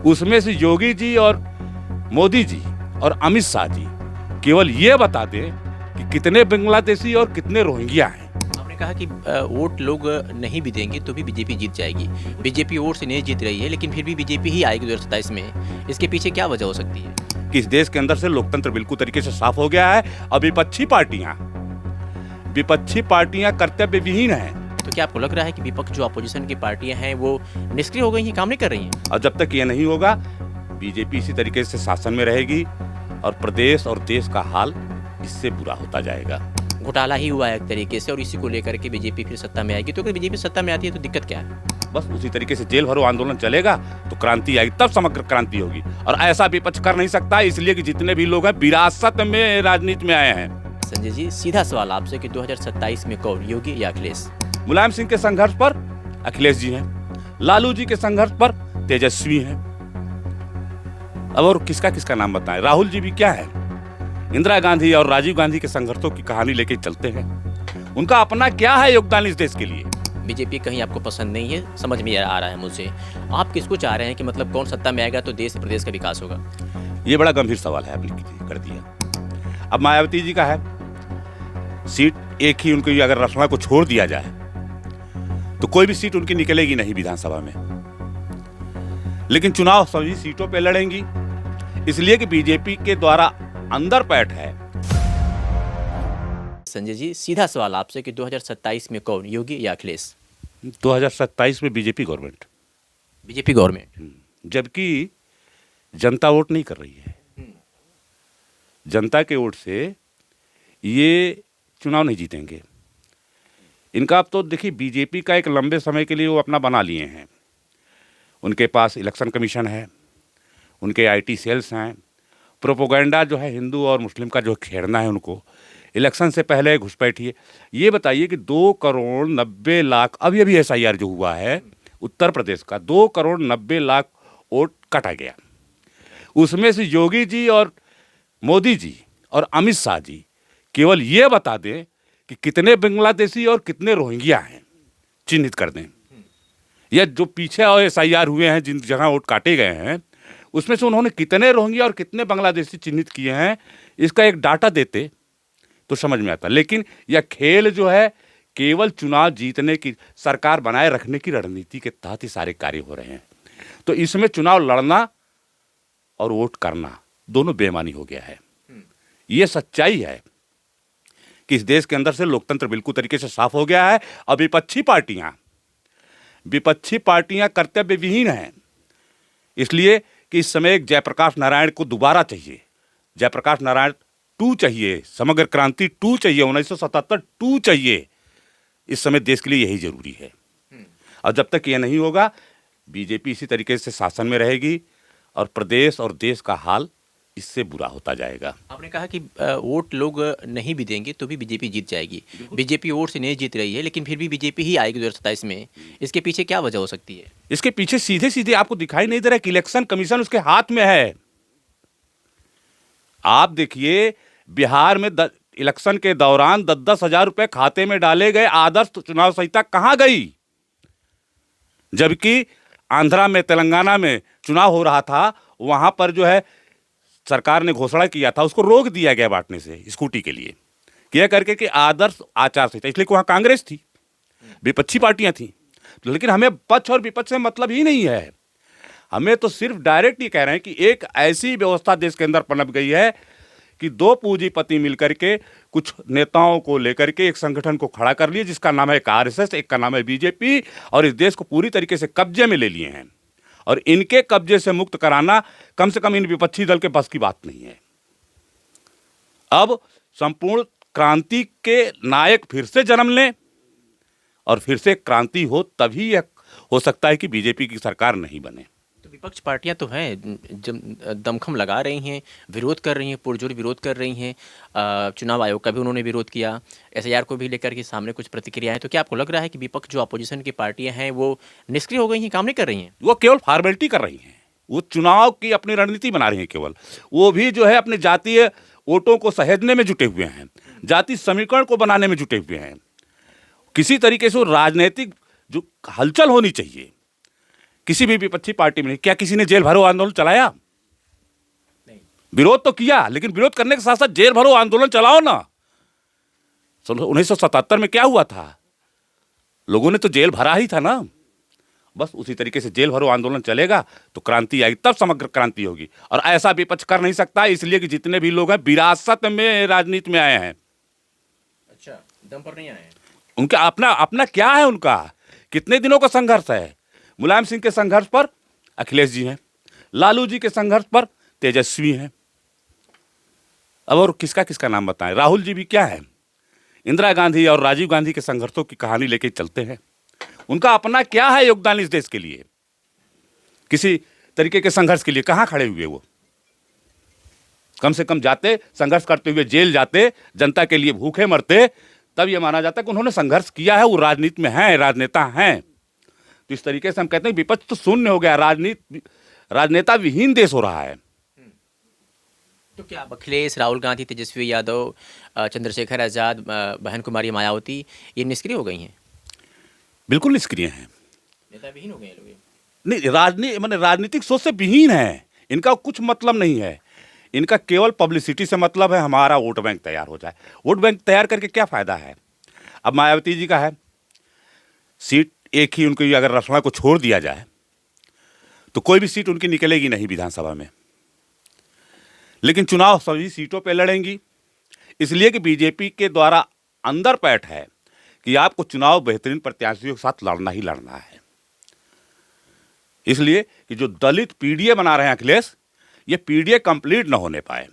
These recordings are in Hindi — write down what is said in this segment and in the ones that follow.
उसमें से योगी जी और मोदी जी और अमित शाह जी केवल ये बता दें कि कितने बांग्लादेशी और कितने रोहिंग्या हैं। आपने कहा कि वोट लोग नहीं भी देंगे तो भी बीजेपी जीत जाएगी। बीजेपी वोट से नहीं जीत रही है, लेकिन फिर भी बीजेपी ही आएगी 2027 में। इसके पीछे क्या वजह हो सकती है? कि इस देश के अंदर से लोकतंत्र बिल्कुल तरीके से साफ हो गया है और विपक्षी पार्टियां कर्तव्य विहीन हैं। तो क्या आपको लग रहा है कि विपक्ष जो अपोजिशन की पार्टियां हैं वो निष्क्रिय हो गई हैं, काम नहीं कर रही हैं? और जब तक ये नहीं होगा बीजेपी इसी तरीके से शासन में रहेगी और प्रदेश और देश का हाल इससे बुरा होता जाएगा। घोटाला ही हुआ है एक तरीके से, और इसी को लेकर के बीजेपी फिर सत्ता में आएगी। तो अगर बीजेपी सत्ता में आती है तो दिक्कत क्या है? बस उसी तरीके से जेल भरो आंदोलन चलेगा तो क्रांति आएगी, तब समग्र क्रांति होगी। और ऐसा विपक्ष कर नहीं सकता, इसलिए कि जितने भी लोग हैं विरासत में राजनीति में आए हैं। संजय जी, सीधा सवाल आपसे कि 2027 में कौन, योगी या अखिलेश? मुलायम सिंह के संघर्ष पर अखिलेश जी हैं, लालू जी के संघर्ष पर तेजस्वी हैं। अब और किसका किसका नाम बताएं? राहुल जी भी क्या है, इंदिरा गांधी और राजीव गांधी के संघर्षों की कहानी लेके चलते हैं। उनका अपना क्या है योगदान इस देश के लिए? बीजेपी कहीं आपको पसंद नहीं है, समझ में आ रहा है मुझे। आप किसको चाह रहे हैं कि मतलब कौन सत्ता में आएगा तो देश प्रदेश का विकास होगा? ये बड़ा गंभीर सवाल है, आपने कर दिया। अब मायावती जी का है, सीट एक ही उनकी, अगर रसना को छोड़ दिया जाए तो कोई भी सीट उनकी निकलेगी नहीं विधानसभा में, लेकिन चुनाव सभी सीटों पे लड़ेंगी, इसलिए कि बीजेपी के द्वारा अंदर पैठ है। संजय जी, सीधा सवाल आपसे कि 2027 में कौन, योगी या अखिलेश? 2027 में बीजेपी गवर्नमेंट। BJP government. जबकि जनता वोट नहीं कर रही है। जनता के वोट से ये चुनाव नहीं जीतेंगे। इनका अब तो देखिए, बीजेपी का एक लंबे समय के लिए वो अपना बना लिए हैं। उनके पास इलेक्शन कमीशन है, उनके आईटी सेल्स हैं, प्रोपोगंडा जो है हिंदू और मुस्लिम का जो खेड़ना है उनको इलेक्शन से पहले घुसपैठी है। ये बताइए कि 2,90,00,000 अभी SIR जो हुआ है उत्तर प्रदेश का, 2,90,00,000 वोट काटा गया। उसमें से योगी जी और मोदी जी और अमित शाह जी केवल ये बता दें कि कितने बांग्लादेशी और कितने रोहिंग्या हैं, चिन्हित कर दें। या जो पीछे और SIR हुए हैं, जिन जगह वोट काटे गए हैं, उसमें से उन्होंने कितने रोहिंग्या और कितने बांग्लादेशी चिन्हित किए हैं, इसका एक डाटा देते तो समझ में आता। लेकिन यह खेल जो है केवल चुनाव जीतने की, सरकार बनाए रखने की रणनीति के तहत ही सारे कार्य हो रहे हैं। तो इसमें चुनाव लड़ना और वोट करना दोनों बेईमानी हो गया है। ये सच्चाई है कि इस देश के अंदर से लोकतंत्र बिल्कुल तरीके से साफ हो गया है और विपक्षी पार्टियां कर्तव्य विहीन हैं। इसलिए कि इस समय एक जयप्रकाश नारायण को दोबारा चाहिए, जयप्रकाश नारायण 2 चाहिए, समग्र क्रांति 2 चाहिए, 1977 2 चाहिए। इस समय देश के लिए यही जरूरी है। और जब तक ये नहीं होगा बीजेपी इसी तरीके से शासन में रहेगी और प्रदेश और देश का हाल इससे बुरा होता जाएगा। आपने कहा कि वोट लोग नहीं भी देंगे तो भी बीजेपी जीत जाएगी। बीजेपी वोट से नहीं जीत रही है, लेकिन फिर भी बीजेपी ही आएगी 2027 में। इसके पीछे क्या वजह हो सकती है? इसके पीछे सीधे सीधे आपको दिखाई नहीं दे रहा है कि इलेक्शन कमीशन उसके हाथ में है। आप देखिए, बिहार में इलेक्शन के दौरान 10-10 हजार रुपए खाते में डाले गए, आदर्श चुनाव संहिता कहां गई? जबकि आंध्रा में, तेलंगाना में चुनाव हो रहा था, वहां पर जो है सरकार ने घोषणा किया था, उसको रोक दिया गया बांटने से स्कूटी के लिए, किया करके कि आदर्श आचार संहिता, इसलिए वहां कांग्रेस थी, विपक्षी पार्टियां थी। लेकिन हमें पक्ष और विपक्ष से मतलब ही नहीं है। हमें तो सिर्फ डायरेक्ट ये कह रहे हैं कि एक ऐसी व्यवस्था देश के अंदर पनप गई है कि 2 पूंजीपति मिलकर के कुछ नेताओं को लेकर के एक संगठन को खड़ा कर लिए, जिसका नाम है RSS, एक का नाम है बीजेपी, और इस देश को पूरी तरीके से कब्जे में ले लिए हैं। और इनके कब्जे से मुक्त कराना कम से कम इन विपक्षी दल के बस की बात नहीं है। अब संपूर्ण क्रांति के नायक फिर से जन्म लें और फिर से क्रांति हो, तभी यह हो सकता है कि बीजेपी की सरकार नहीं बने। तो विपक्ष पार्टियां तो हैं, जब दमखम लगा रही हैं, विरोध कर रही हैं, पुरजोर विरोध कर रही हैं। चुनाव आयोग का भी उन्होंने विरोध किया, SIR को भी लेकर के सामने कुछ प्रतिक्रियाएं। तो क्या आपको लग रहा है कि विपक्ष जो अपोजिशन की पार्टियां हैं वो निष्क्रिय हो गई हैं, काम नहीं कर रही हैं? वो केवल फॉर्मेलिटी कर रही हैं, वो चुनाव की अपनी रणनीति बना रही हैं केवल। वो भी जो है अपने जातीय वोटों को सहेजने में जुटे हुए हैं, जाति समीकरण को बनाने में जुटे हुए हैं। किसी तरीके से राजनीतिक जो हलचल होनी चाहिए किसी भी विपक्षी पार्टी में नहीं। क्या किसी ने जेल भरो आंदोलन चलाया? नहीं। विरोध तो किया, लेकिन विरोध करने के साथ साथ जेल भरो आंदोलन चलाओ ना। 1977 में क्या हुआ था? लोगों ने तो जेल भरा ही था ना। बस उसी तरीके से जेल भरो आंदोलन चलेगा तो क्रांति आएगी, तब समग्र क्रांति होगी। और ऐसा विपक्ष कर नहीं सकता, इसलिए कि जितने भी लोग हैं विरासत में राजनीति में आए हैं। अच्छा, दम पर नहीं आए हैं। उनका अपना अपना क्या है? उनका कितने दिनों का संघर्ष है? मुलायम सिंह के संघर्ष पर अखिलेश जी हैं, लालू जी के संघर्ष पर तेजस्वी हैं। अब और किसका किसका नाम बताएं? राहुल जी भी क्या है? इंदिरा गांधी और राजीव गांधी के संघर्षों की कहानी लेके चलते हैं। उनका अपना क्या है योगदान इस देश के लिए? किसी तरीके के संघर्ष के लिए कहां खड़े हुए वो? कम से कम जाते, संघर्ष करते हुए जेल जाते, जनता के लिए भूखे मरते, तब ये माना जाता है कि उन्होंने संघर्ष किया है, वो राजनीति में हैं, राजनेता हैं। तो इस तरीके से हम कहते हैं विपक्ष तो शून्य हो गया, राजनेता विहीन देश हो रहा है। तो क्या अब अखिलेश, राहुल गांधी, तेजस्वी यादव, चंद्रशेखर आजाद, बहन कुमारी मायावती ये निष्क्रिय हो गई हैं? बिल्कुल निष्क्रिय हैं, नेता विहीन हो गए लोग। नहीं माने राजनीतिक सोच से विहीन है। इनका कुछ मतलब नहीं है, इनका केवल पब्लिसिटी से मतलब है, हमारा वोट बैंक तैयार हो जाए। वोट बैंक तैयार करके क्या फायदा है? अब मायावती जी का है सीट एक ही उनकी, अगर रसना को छोड़ दिया जाए तो कोई भी सीट उनकी निकलेगी नहीं विधानसभा में, लेकिन चुनाव सभी सीटों पे लड़ेंगी, इसलिए कि बीजेपी के द्वारा अंदर पैठ है कि आपको चुनाव बेहतरीन प्रत्याशियों के साथ लड़ना ही लड़ना है। इसलिए कि जो दलित पीडीए बना रहे हैं अखिलेश, ये पीडीए कंप्लीट ना होने पाए।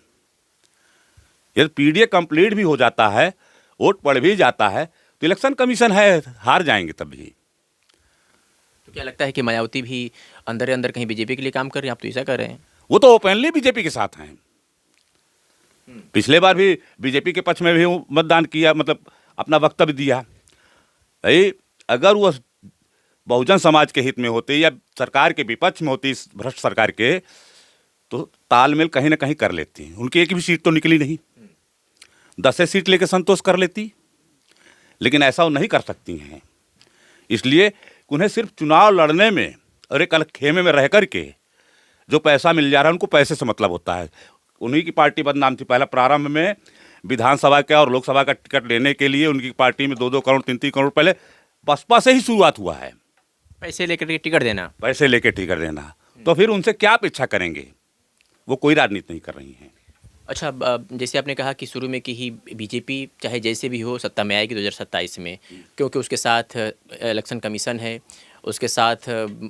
यदि पीडीए कंप्लीट भी हो जाता है, वोट पड़ भी जाता है, तो इलेक्शन कमीशन है, हार जाएंगे तब भी। तो क्या लगता है कि मायावती भी अंदर अंदर कहीं बीजेपी के लिए काम कर रही हैं? आप तो ऐसा कर रहे हैं। वो तो ओपनली बीजेपी के साथ हैं। पिछले बार भी बीजेपी के पक्ष में भी मतदान किया, मतलब अपना वक्तव्य दिया। भाई अगर वो बहुजन समाज के हित में होते या सरकार के विपक्ष में होती, इस भ्रष्ट सरकार के, तो तालमेल कहीं ना कहीं कर लेती। उनकी एक भी सीट तो निकली नहीं, 10 सीट लेके संतोष कर लेती, लेकिन ऐसा वो नहीं कर सकती हैं। इसलिए उन्हें सिर्फ चुनाव लड़ने में और एक अलग खेमे में रह करके जो पैसा मिल जा रहा है, उनको पैसे से मतलब होता है। उन्हीं की पार्टी बदनाम थी। पहला प्रारंभ में विधानसभा का और लोकसभा का टिकट लेने के लिए उनकी पार्टी में 2-2 करोड़ 3-3 करोड़ पहले बसपा से ही शुरुआत हुआ है। पैसे लेकर के टिकट देना, पैसे लेके टिकट देना, तो फिर उनसे क्या अपेक्षा करेंगे? वो कोई राजनीति नहीं कर रही हैं। अच्छा, जैसे आपने कहा कि शुरू में कि ही बीजेपी चाहे जैसे भी हो सत्ता में आएगी 2027 में, क्योंकि उसके साथ इलेक्शन कमीशन है, उसके साथ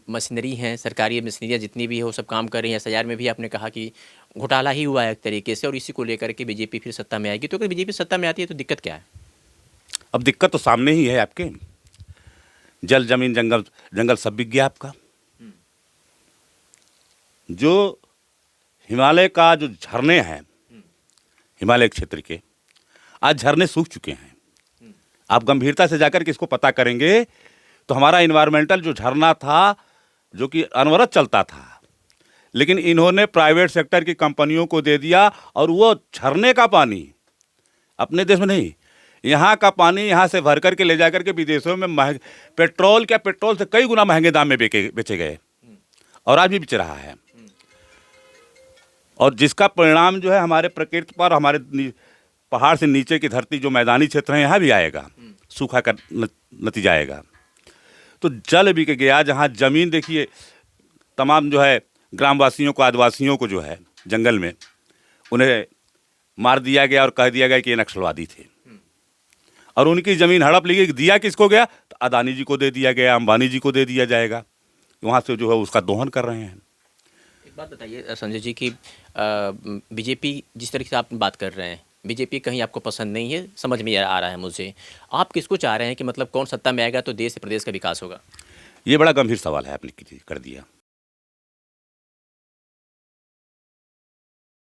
मशीनरी हैं, सरकारी मशीनरियाँ जितनी भी है वो सब काम कर रही हैं। एसआईआर में भी आपने कहा कि घोटाला ही हुआ है एक तरीके से, और इसी को लेकर के बीजेपी फिर सत्ता में आएगी। तो अगर बीजेपी सत्ता में आती है तो दिक्कत क्या है? अब दिक्कत तो सामने ही है आपके, जल जमीन जंगल जंगल सब बिक गया आपका। जो हिमालय का जो झरने हैं, हिमालय क्षेत्र के, आज झरने सूख चुके हैं। आप गंभीरता से जाकर के इसको पता करेंगे तो हमारा इन्वायरमेंटल जो झरना था, जो कि अनवरत चलता था, लेकिन इन्होंने प्राइवेट सेक्टर की कंपनियों को दे दिया, और वो झरने का पानी अपने देश में नहीं, यहाँ का पानी यहाँ से भर करके ले जाकर के विदेशों में पेट्रोल से कई गुना महंगे दाम में बेचे गए, और आज भी बेच रहा है। और जिसका परिणाम जो है हमारे प्रकृति पर, हमारे पहाड़ से नीचे की धरती जो मैदानी क्षेत्र है यहाँ भी आएगा, सूखा का नतीजा आएगा। तो जल बिक गया, जहाँ जमीन देखिए तमाम जो है ग्रामवासियों को, आदिवासियों को जो है जंगल में उन्हें मार दिया गया और कह दिया गया कि ये नक्सलवादी थे, और उनकी ज़मीन हड़प ली गई। दिया किसको गया? तो अदानी जी को दे दिया गया, अंबानी जी को दे दिया जाएगा। वहाँ से जो है उसका दोहन कर रहे हैं। एक बात बताइए संजय जी कि बीजेपी जिस तरीके से आप बात कर रहे हैं, बीजेपी कहीं आपको पसंद नहीं है, समझ में आ रहा है मुझे। आप किसको चाह रहे हैं कि मतलब कौन सत्ता में आएगा तो देश प्रदेश का विकास होगा? ये बड़ा गंभीर सवाल है, आपने कर दिया।